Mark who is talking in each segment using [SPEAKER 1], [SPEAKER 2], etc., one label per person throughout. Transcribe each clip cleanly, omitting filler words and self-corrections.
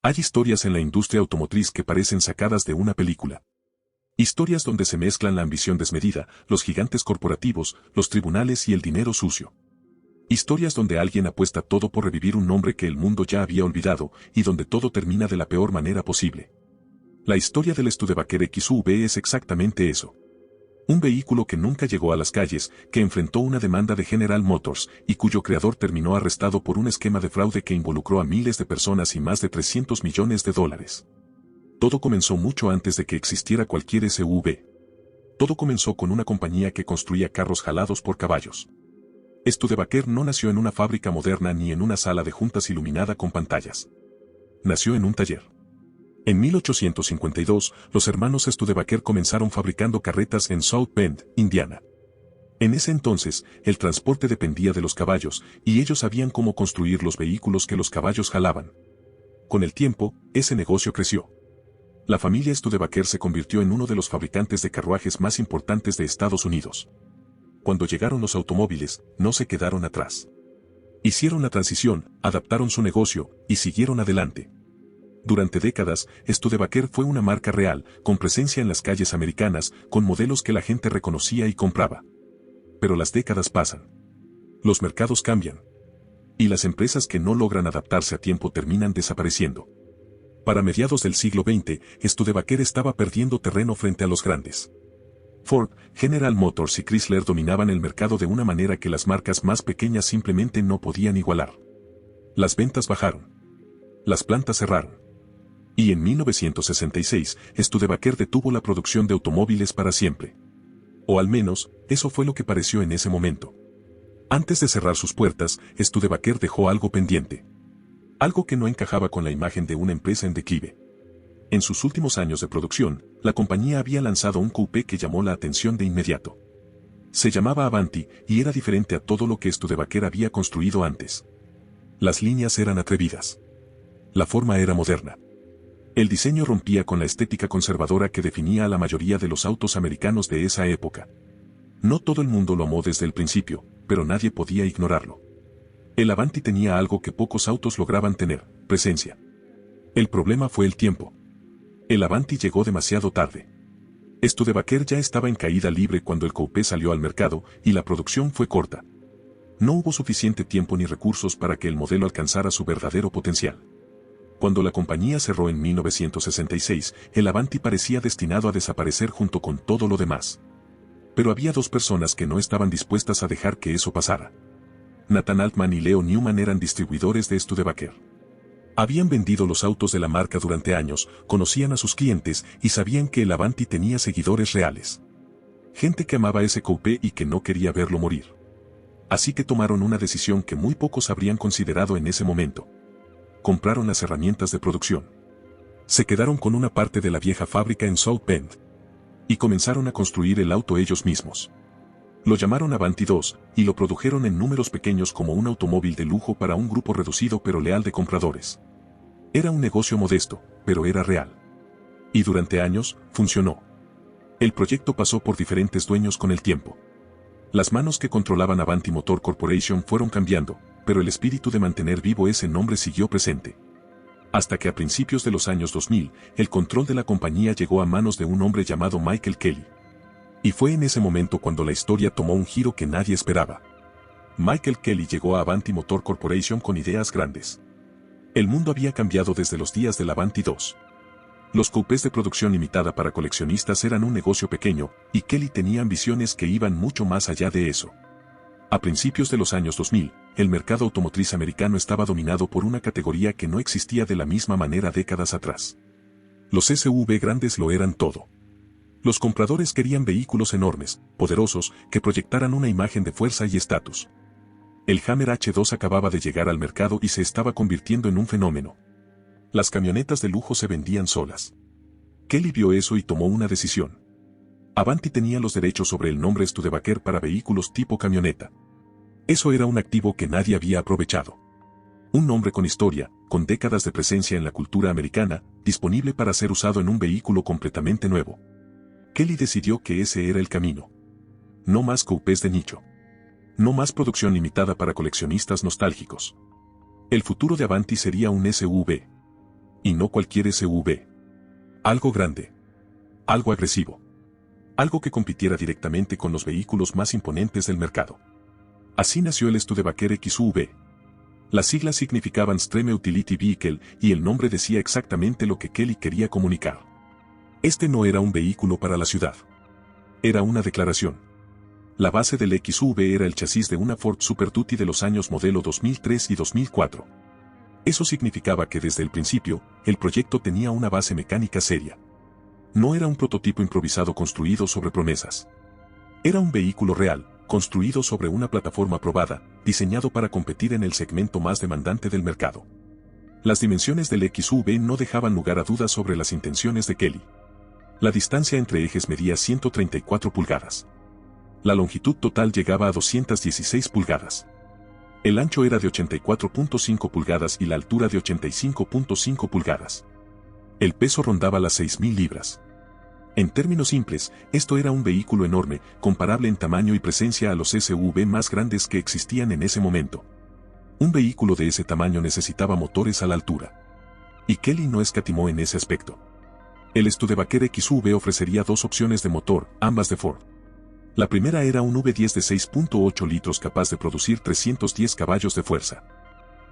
[SPEAKER 1] Hay historias en la industria automotriz que parecen sacadas de una película. Historias donde se mezclan la ambición desmedida, los gigantes corporativos, los tribunales y el dinero sucio. Historias donde alguien apuesta todo por revivir un nombre que el mundo ya había olvidado y donde todo termina de la peor manera posible. La historia del Studebaker XV es exactamente eso. Un vehículo que nunca llegó a las calles, que enfrentó una demanda de General Motors y cuyo creador terminó arrestado por un esquema de fraude que involucró a miles de personas y más de $300 millones. Todo comenzó mucho antes de que existiera cualquier SUV. Todo comenzó con una compañía que construía carros jalados por caballos. Studebaker no nació en una fábrica moderna ni en una sala de juntas iluminada con pantallas. Nació en un taller. En 1852, los hermanos Studebaker comenzaron fabricando carretas en South Bend, Indiana. En ese entonces, el transporte dependía de los caballos, y ellos sabían cómo construir los vehículos que los caballos jalaban. Con el tiempo, ese negocio creció. La familia Studebaker se convirtió en uno de los fabricantes de carruajes más importantes de Estados Unidos. Cuando llegaron los automóviles, no se quedaron atrás. Hicieron la transición, adaptaron su negocio, y siguieron adelante. Durante décadas, Studebaker fue una marca real, con presencia en las calles americanas, con modelos que la gente reconocía y compraba. Pero las décadas pasan. Los mercados cambian. Y las empresas que no logran adaptarse a tiempo terminan desapareciendo. Para mediados del siglo XX, Studebaker estaba perdiendo terreno frente a los grandes. Ford, General Motors y Chrysler dominaban el mercado de una manera que las marcas más pequeñas simplemente no podían igualar. Las ventas bajaron. Las plantas cerraron. Y en 1966, Studebaker detuvo la producción de automóviles para siempre. O al menos, eso fue lo que pareció en ese momento. Antes de cerrar sus puertas, Studebaker dejó algo pendiente. Algo que no encajaba con la imagen de una empresa en declive. En sus últimos años de producción, la compañía había lanzado un coupé que llamó la atención de inmediato. Se llamaba Avanti y era diferente a todo lo que Studebaker había construido antes. Las líneas eran atrevidas. La forma era moderna. El diseño rompía con la estética conservadora que definía a la mayoría de los autos americanos de esa época. No todo el mundo lo amó desde el principio, pero nadie podía ignorarlo. El Avanti tenía algo que pocos autos lograban tener: presencia. El problema fue el tiempo. El Avanti llegó demasiado tarde. Studebaker ya estaba en caída libre cuando el coupé salió al mercado y la producción fue corta. No hubo suficiente tiempo ni recursos para que el modelo alcanzara su verdadero potencial. Cuando la compañía cerró en 1966, el Avanti parecía destinado a desaparecer junto con todo lo demás. Pero había dos personas que no estaban dispuestas a dejar que eso pasara. Nathan Altman y Leo Newman eran distribuidores de Studebaker. Habían vendido los autos de la marca durante años, conocían a sus clientes y sabían que el Avanti tenía seguidores reales. Gente que amaba ese coupé y que no quería verlo morir. Así que tomaron una decisión que muy pocos habrían considerado en ese momento. Compraron las herramientas de producción. Se quedaron con una parte de la vieja fábrica en South Bend. Y comenzaron a construir el auto ellos mismos. Lo llamaron Avanti II, y lo produjeron en números pequeños como un automóvil de lujo para un grupo reducido pero leal de compradores. Era un negocio modesto, pero era real. Y durante años, funcionó. El proyecto pasó por diferentes dueños con el tiempo. Las manos que controlaban Avanti Motor Corporation fueron cambiando, pero el espíritu de mantener vivo ese nombre siguió presente. Hasta que a principios de los años 2000, el control de la compañía llegó a manos de un hombre llamado Michael Kelly. Y fue en ese momento cuando la historia tomó un giro que nadie esperaba. Michael Kelly llegó a Avanti Motor Corporation con ideas grandes. El mundo había cambiado desde los días del Avanti II. Los coupés de producción limitada para coleccionistas eran un negocio pequeño, y Kelly tenía ambiciones que iban mucho más allá de eso. A principios de los años 2000, el mercado automotriz americano estaba dominado por una categoría que no existía de la misma manera décadas atrás. Los SUV grandes lo eran todo. Los compradores querían vehículos enormes, poderosos, que proyectaran una imagen de fuerza y estatus. El Hammer H2 acababa de llegar al mercado y se estaba convirtiendo en un fenómeno. Las camionetas de lujo se vendían solas. Kelly vio eso y tomó una decisión. Avanti tenía los derechos sobre el nombre Studebaker para vehículos tipo camioneta. Eso era un activo que nadie había aprovechado. Un nombre con historia, con décadas de presencia en la cultura americana, disponible para ser usado en un vehículo completamente nuevo. Kelly decidió que ese era el camino. No más coupés de nicho. No más producción limitada para coleccionistas nostálgicos. El futuro de Avanti sería un SUV. Y no cualquier SUV. Algo grande. Algo agresivo. Algo que compitiera directamente con los vehículos más imponentes del mercado. Así nació el Studebaker XUV. Las siglas significaban Extreme Utility Vehicle y el nombre decía exactamente lo que Kelly quería comunicar. Este no era un vehículo para la ciudad. Era una declaración. La base del XUV era el chasis de una Ford Super Duty de los años modelo 2003 y 2004. Eso significaba que desde el principio, el proyecto tenía una base mecánica seria. No era un prototipo improvisado construido sobre promesas. Era un vehículo real, construido sobre una plataforma probada, diseñado para competir en el segmento más demandante del mercado. Las dimensiones del XUV no dejaban lugar a dudas sobre las intenciones de Kelly. La distancia entre ejes medía 134 pulgadas. La longitud total llegaba a 216 pulgadas. El ancho era de 84.5 pulgadas y la altura de 85.5 pulgadas. El peso rondaba las 6.000 libras. En términos simples, esto era un vehículo enorme, comparable en tamaño y presencia a los SUV más grandes que existían en ese momento. Un vehículo de ese tamaño necesitaba motores a la altura. Y Kelly no escatimó en ese aspecto. El Studebaker XUV ofrecería dos opciones de motor, ambas de Ford. La primera era un V10 de 6.8 litros capaz de producir 310 caballos de fuerza.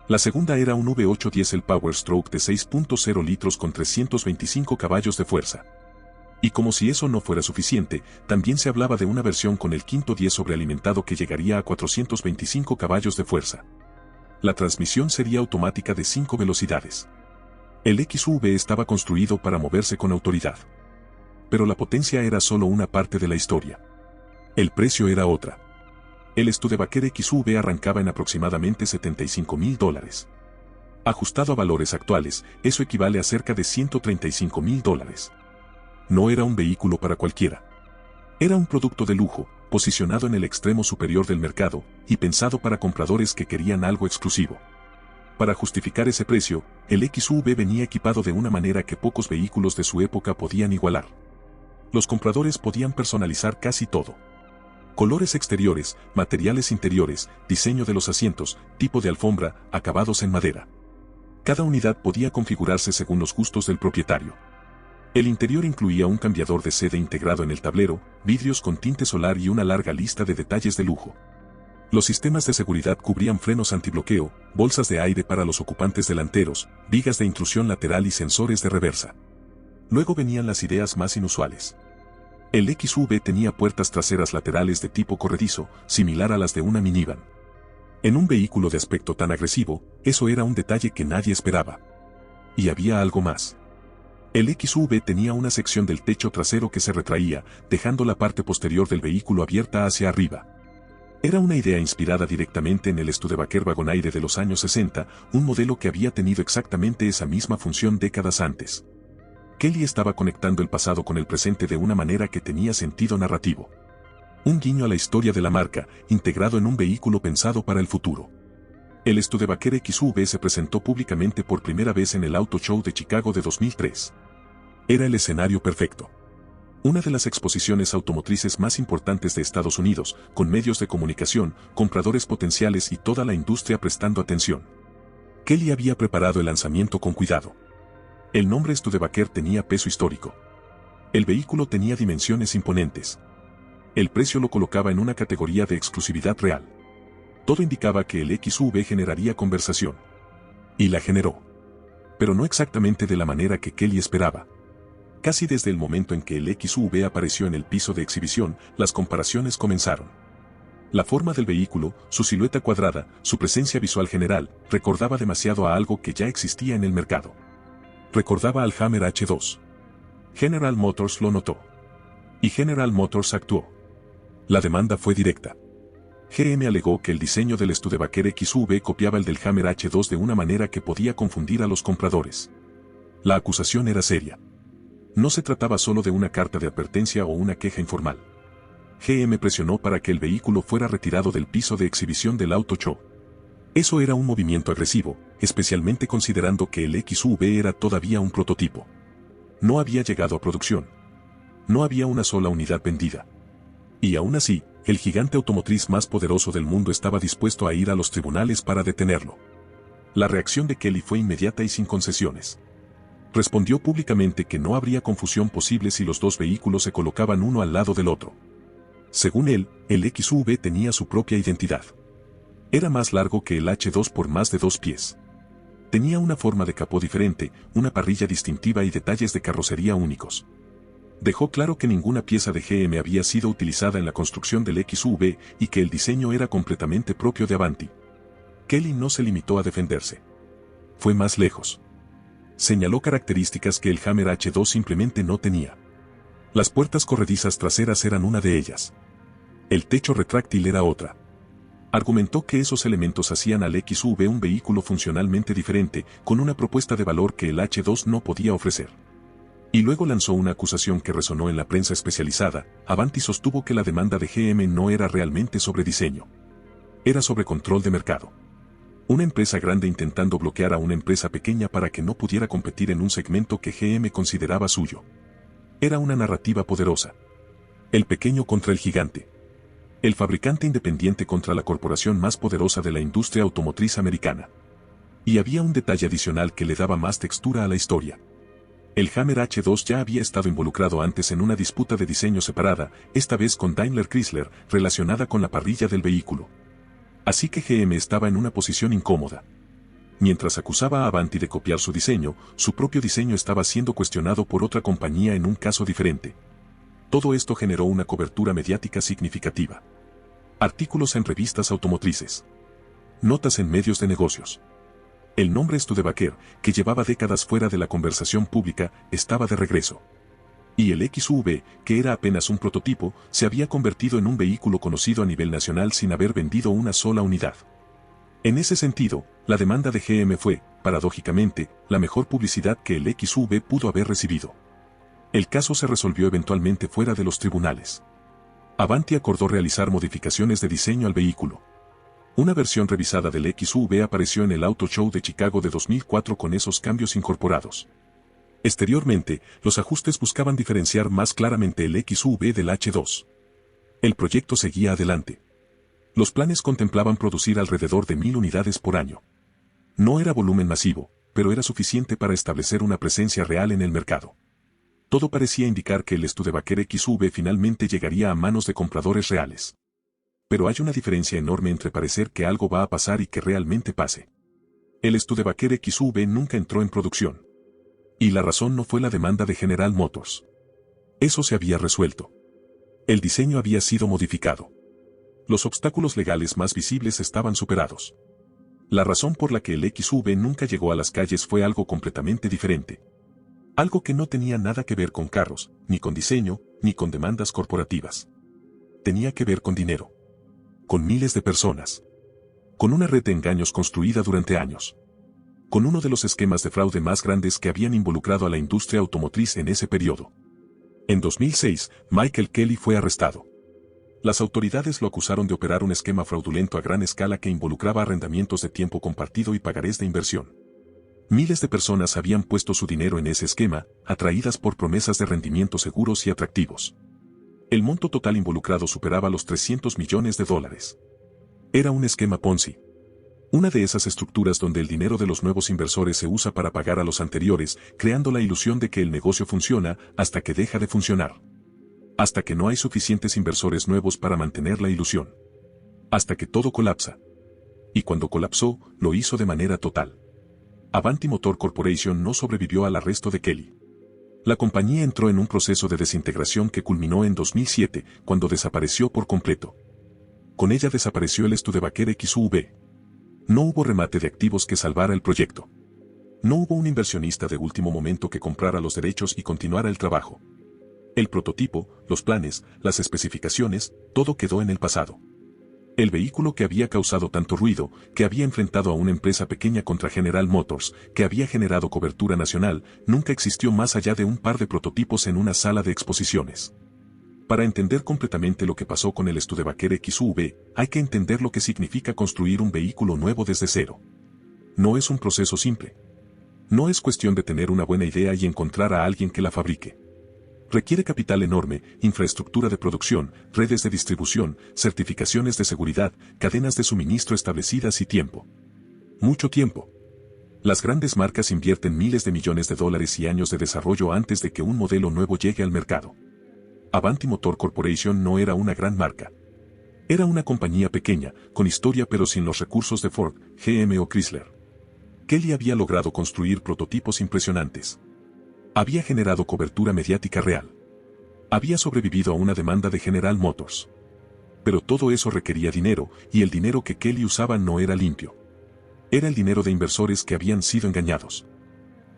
[SPEAKER 1] La segunda era un V8 Diesel Power Stroke de 6.0 litros con 325 caballos de fuerza. Y como si eso no fuera suficiente, también se hablaba de una versión con el quinto 10 sobrealimentado que llegaría a 425 caballos de fuerza. La transmisión sería automática de 5 velocidades. El XUV estaba construido para moverse con autoridad. Pero la potencia era solo una parte de la historia. El precio era otra. El Studebaker XUV arrancaba en aproximadamente $75.000. Ajustado a valores actuales, eso equivale a cerca de $135.000. No era un vehículo para cualquiera. Era un producto de lujo, posicionado en el extremo superior del mercado, y pensado para compradores que querían algo exclusivo. Para justificar ese precio, el XUV venía equipado de una manera que pocos vehículos de su época podían igualar. Los compradores podían personalizar casi todo. Colores exteriores, materiales interiores, diseño de los asientos, tipo de alfombra, acabados en madera. Cada unidad podía configurarse según los gustos del propietario. El interior incluía un cambiador de sede integrado en el tablero, vidrios con tinte solar y una larga lista de detalles de lujo. Los sistemas de seguridad cubrían frenos antibloqueo, bolsas de aire para los ocupantes delanteros, vigas de intrusión lateral y sensores de reversa. Luego venían las ideas más inusuales. El XUV tenía puertas traseras laterales de tipo corredizo, similar a las de una minivan. En un vehículo de aspecto tan agresivo, eso era un detalle que nadie esperaba. Y había algo más. El XUV tenía una sección del techo trasero que se retraía, dejando la parte posterior del vehículo abierta hacia arriba. Era una idea inspirada directamente en el Studebaker Wagonaire de los años 60, un modelo que había tenido exactamente esa misma función décadas antes. Kelly estaba conectando el pasado con el presente de una manera que tenía sentido narrativo. Un guiño a la historia de la marca, integrado en un vehículo pensado para el futuro. El Studebaker XUV se presentó públicamente por primera vez en el Auto Show de Chicago de 2003. Era el escenario perfecto. Una de las exposiciones automotrices más importantes de Estados Unidos, con medios de comunicación, compradores potenciales y toda la industria prestando atención. Kelly había preparado el lanzamiento con cuidado. El nombre Studebaker tenía peso histórico. El vehículo tenía dimensiones imponentes. El precio lo colocaba en una categoría de exclusividad real. Todo indicaba que el XUV generaría conversación. Y la generó. Pero no exactamente de la manera que Kelly esperaba. Casi desde el momento en que el XUV apareció en el piso de exhibición, las comparaciones comenzaron. La forma del vehículo, su silueta cuadrada, su presencia visual general, recordaba demasiado a algo que ya existía en el mercado. Recordaba al Hammer H2. General Motors lo notó. Y General Motors actuó. La demanda fue directa. GM alegó que el diseño del Studebaker XUV copiaba el del Hammer H2 de una manera que podía confundir a los compradores. La acusación era seria. No se trataba solo de una carta de advertencia o una queja informal. GM presionó para que el vehículo fuera retirado del piso de exhibición del Auto Show. Eso era un movimiento agresivo, especialmente considerando que el XUV era todavía un prototipo. No había llegado a producción. No había una sola unidad vendida. Y aún así, el gigante automotriz más poderoso del mundo estaba dispuesto a ir a los tribunales para detenerlo. La reacción de Kelly fue inmediata y sin concesiones. Respondió públicamente que no habría confusión posible si los dos vehículos se colocaban uno al lado del otro. Según él, el XUV tenía su propia identidad. Era más largo que el H2 por más de 2 pies. Tenía una forma de capó diferente, una parrilla distintiva y detalles de carrocería únicos. Dejó claro que ninguna pieza de GM había sido utilizada en la construcción del XUV y que el diseño era completamente propio de Avanti. Kelly no se limitó a defenderse. Fue más lejos. Señaló características que el Hammer H2 simplemente no tenía. Las puertas corredizas traseras eran una de ellas. El techo retráctil era otra. Argumentó que esos elementos hacían al XUV un vehículo funcionalmente diferente, con una propuesta de valor que el H2 no podía ofrecer. Y luego lanzó una acusación que resonó en la prensa especializada. Avanti sostuvo que la demanda de GM no era realmente sobre diseño. Era sobre control de mercado. Una empresa grande intentando bloquear a una empresa pequeña para que no pudiera competir en un segmento que GM consideraba suyo. Era una narrativa poderosa. El pequeño contra el gigante. El fabricante independiente contra la corporación más poderosa de la industria automotriz americana. Y había un detalle adicional que le daba más textura a la historia. El Hammer H2 ya había estado involucrado antes en una disputa de diseño separada, esta vez con Daimler Chrysler, relacionada con la parrilla del vehículo. Así que GM estaba en una posición incómoda. Mientras acusaba a Avanti de copiar su diseño, su propio diseño estaba siendo cuestionado por otra compañía en un caso diferente. Todo esto generó una cobertura mediática significativa. Artículos en revistas automotrices. Notas en medios de negocios. El nombre Studebaker, que llevaba décadas fuera de la conversación pública, estaba de regreso. Y el XUV, que era apenas un prototipo, se había convertido en un vehículo conocido a nivel nacional sin haber vendido una sola unidad. En ese sentido, la demanda de GM fue, paradójicamente, la mejor publicidad que el XUV pudo haber recibido. El caso se resolvió eventualmente fuera de los tribunales. Avanti acordó realizar modificaciones de diseño al vehículo. Una versión revisada del XUV apareció en el Auto Show de Chicago de 2004 con esos cambios incorporados. Exteriormente, los ajustes buscaban diferenciar más claramente el XUV del H2. El proyecto seguía adelante. Los planes contemplaban producir alrededor de 1000 unidades por año. No era volumen masivo, pero era suficiente para establecer una presencia real en el mercado. Todo parecía indicar que el Studebaker XUV finalmente llegaría a manos de compradores reales. Pero hay una diferencia enorme entre parecer que algo va a pasar y que realmente pase. El Studebaker XUV nunca entró en producción. Y la razón no fue la demanda de General Motors. Eso se había resuelto. El diseño había sido modificado. Los obstáculos legales más visibles estaban superados. La razón por la que el XUV nunca llegó a las calles fue algo completamente diferente. Algo que no tenía nada que ver con carros, ni con diseño, ni con demandas corporativas. Tenía que ver con dinero. Con miles de personas. Con una red de engaños construida durante años. Con uno de los esquemas de fraude más grandes que habían involucrado a la industria automotriz en ese periodo. En 2006, Michael Kelly fue arrestado. Las autoridades lo acusaron de operar un esquema fraudulento a gran escala que involucraba arrendamientos de tiempo compartido y pagarés de inversión. Miles de personas habían puesto su dinero en ese esquema, atraídas por promesas de rendimientos seguros y atractivos. El monto total involucrado superaba los $300 millones. Era un esquema Ponzi. Una de esas estructuras donde el dinero de los nuevos inversores se usa para pagar a los anteriores, creando la ilusión de que el negocio funciona hasta que deja de funcionar. Hasta que no hay suficientes inversores nuevos para mantener la ilusión. Hasta que todo colapsa. Y cuando colapsó, lo hizo de manera total. Avanti Motor Corporation no sobrevivió al arresto de Kelly. La compañía entró en un proceso de desintegración que culminó en 2007, cuando desapareció por completo. Con ella desapareció el Studebaker XUV. No hubo remate de activos que salvara el proyecto. No hubo un inversionista de último momento que comprara los derechos y continuara el trabajo. El prototipo, los planes, las especificaciones, todo quedó en el pasado. El vehículo que había causado tanto ruido, que había enfrentado a una empresa pequeña contra General Motors, que había generado cobertura nacional, nunca existió más allá de un par de prototipos en una sala de exposiciones. Para entender completamente lo que pasó con el Studebaker XUV, hay que entender lo que significa construir un vehículo nuevo desde cero. No es un proceso simple. No es cuestión de tener una buena idea y encontrar a alguien que la fabrique. Requiere capital enorme, infraestructura de producción, redes de distribución, certificaciones de seguridad, cadenas de suministro establecidas y tiempo. Mucho tiempo. Las grandes marcas invierten miles de millones de dólares y años de desarrollo antes de que un modelo nuevo llegue al mercado. Avanti Motor Corporation no era una gran marca. Era una compañía pequeña, con historia pero sin los recursos de Ford, GM o Chrysler. Kelly había logrado construir prototipos impresionantes. Había generado cobertura mediática real. Había sobrevivido a una demanda de General Motors. Pero todo eso requería dinero, y el dinero que Kelly usaba no era limpio. Era el dinero de inversores que habían sido engañados.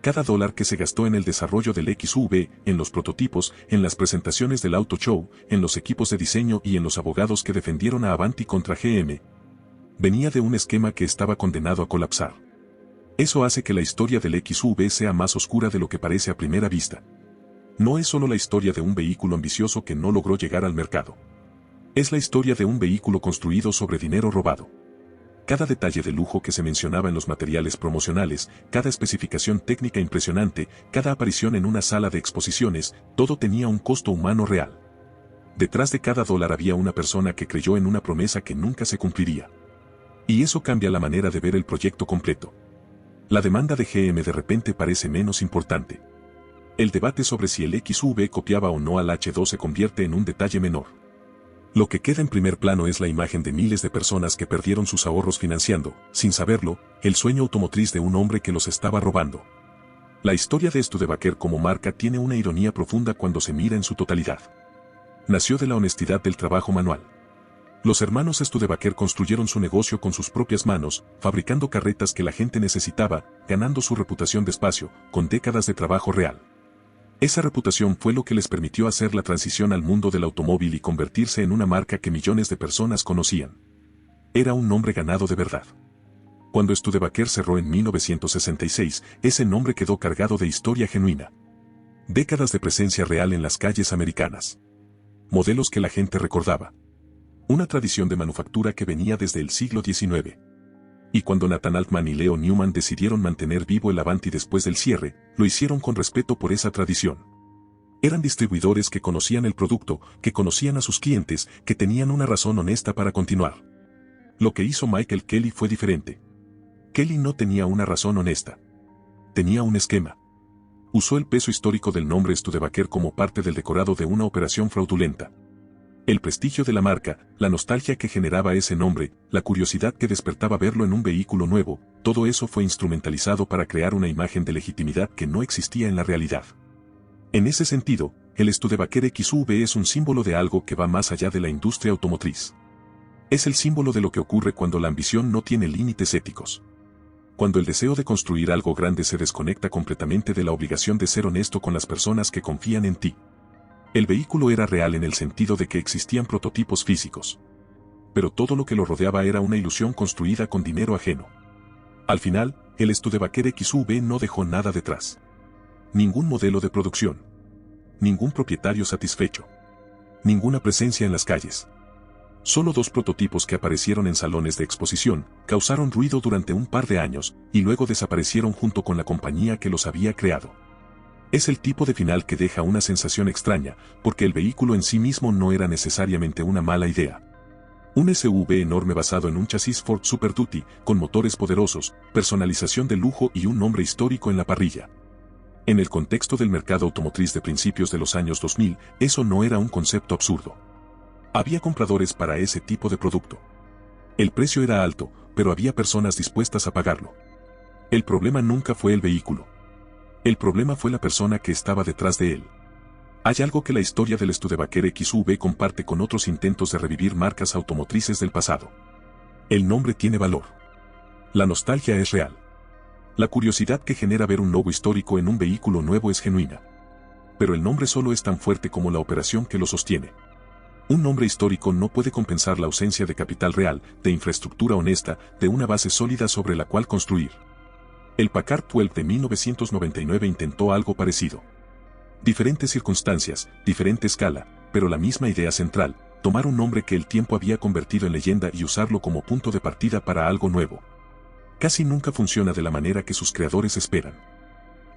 [SPEAKER 1] Cada dólar que se gastó en el desarrollo del XUV, en los prototipos, en las presentaciones del Auto Show, en los equipos de diseño y en los abogados que defendieron a Avanti contra GM, venía de un esquema que estaba condenado a colapsar. Eso hace que la historia del XUV sea más oscura de lo que parece a primera vista. No es solo la historia de un vehículo ambicioso que no logró llegar al mercado. Es la historia de un vehículo construido sobre dinero robado. Cada detalle de lujo que se mencionaba en los materiales promocionales, cada especificación técnica impresionante, cada aparición en una sala de exposiciones, todo tenía un costo humano real. Detrás de cada dólar había una persona que creyó en una promesa que nunca se cumpliría. Y eso cambia la manera de ver el proyecto completo. La demanda de GM de repente parece menos importante. El debate sobre si el XUV copiaba o no al H2 se convierte en un detalle menor. Lo que queda en primer plano es la imagen de miles de personas que perdieron sus ahorros financiando, sin saberlo, el sueño automotriz de un hombre que los estaba robando. La historia de Studebaker como marca tiene una ironía profunda cuando se mira en su totalidad. Nació de la honestidad del trabajo manual. Los hermanos Studebaker construyeron su negocio con sus propias manos, fabricando carretas que la gente necesitaba, ganando su reputación despacio, con décadas de trabajo real. Esa reputación fue lo que les permitió hacer la transición al mundo del automóvil y convertirse en una marca que millones de personas conocían. Era un nombre ganado de verdad. Cuando Studebaker cerró en 1966, ese nombre quedó cargado de historia genuina. Décadas de presencia real en las calles americanas. Modelos que la gente recordaba. Una tradición de manufactura que venía desde el siglo XIX. Y cuando Nathan Altman y Leo Newman decidieron mantener vivo el Avanti después del cierre, lo hicieron con respeto por esa tradición. Eran distribuidores que conocían el producto, que conocían a sus clientes, que tenían una razón honesta para continuar. Lo que hizo Michael Kelly fue diferente. Kelly no tenía una razón honesta. Tenía un esquema. Usó el peso histórico del nombre Studebaker como parte del decorado de una operación fraudulenta. El prestigio de la marca, la nostalgia que generaba ese nombre, la curiosidad que despertaba verlo en un vehículo nuevo, todo eso fue instrumentalizado para crear una imagen de legitimidad que no existía en la realidad. En ese sentido, el Studebaker XUV es un símbolo de algo que va más allá de la industria automotriz. Es el símbolo de lo que ocurre cuando la ambición no tiene límites éticos. Cuando el deseo de construir algo grande se desconecta completamente de la obligación de ser honesto con las personas que confían en ti. El vehículo era real en el sentido de que existían prototipos físicos. Pero todo lo que lo rodeaba era una ilusión construida con dinero ajeno. Al final, el Studebaker XUV no dejó nada detrás. Ningún modelo de producción. Ningún propietario satisfecho. Ninguna presencia en las calles. Solo 2 prototipos que aparecieron en salones de exposición, causaron ruido durante un par de años, y luego desaparecieron junto con la compañía que los había creado. Es el tipo de final que deja una sensación extraña, porque el vehículo en sí mismo no era necesariamente una mala idea. Un SUV enorme basado en un chasis Ford Super Duty, con motores poderosos, personalización de lujo y un nombre histórico en la parrilla. En el contexto del mercado automotriz de principios de los años 2000, eso no era un concepto absurdo. Había compradores para ese tipo de producto. El precio era alto, pero había personas dispuestas a pagarlo. El problema nunca fue el vehículo. El problema fue la persona que estaba detrás de él. Hay algo que la historia del Studebaker XUV comparte con otros intentos de revivir marcas automotrices del pasado. El nombre tiene valor. La nostalgia es real. La curiosidad que genera ver un logo histórico en un vehículo nuevo es genuina. Pero el nombre solo es tan fuerte como la operación que lo sostiene. Un nombre histórico no puede compensar la ausencia de capital real, de infraestructura honesta, de una base sólida sobre la cual construir. El Packard 12 de 1999 intentó algo parecido. Diferentes circunstancias, diferente escala, pero la misma idea central, tomar un nombre que el tiempo había convertido en leyenda y usarlo como punto de partida para algo nuevo. Casi nunca funciona de la manera que sus creadores esperan.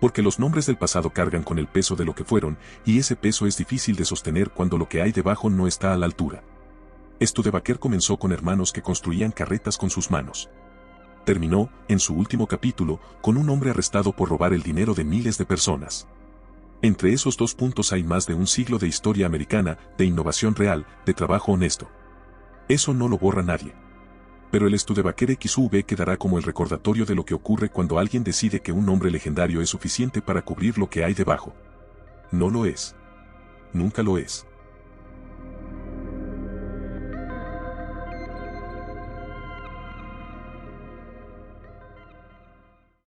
[SPEAKER 1] Porque los nombres del pasado cargan con el peso de lo que fueron, y ese peso es difícil de sostener cuando lo que hay debajo no está a la altura. Studebaker comenzó con hermanos que construían carretas con sus manos. terminó, en su último capítulo, con un hombre arrestado por robar el dinero de miles de personas. Entre esos dos puntos hay más de un siglo de historia americana, de innovación real, de trabajo honesto. Eso no lo borra nadie. Pero el Studebaker XV quedará como el recordatorio de lo que ocurre cuando alguien decide que un nombre legendario es suficiente para cubrir lo que hay debajo. No lo es. Nunca lo es.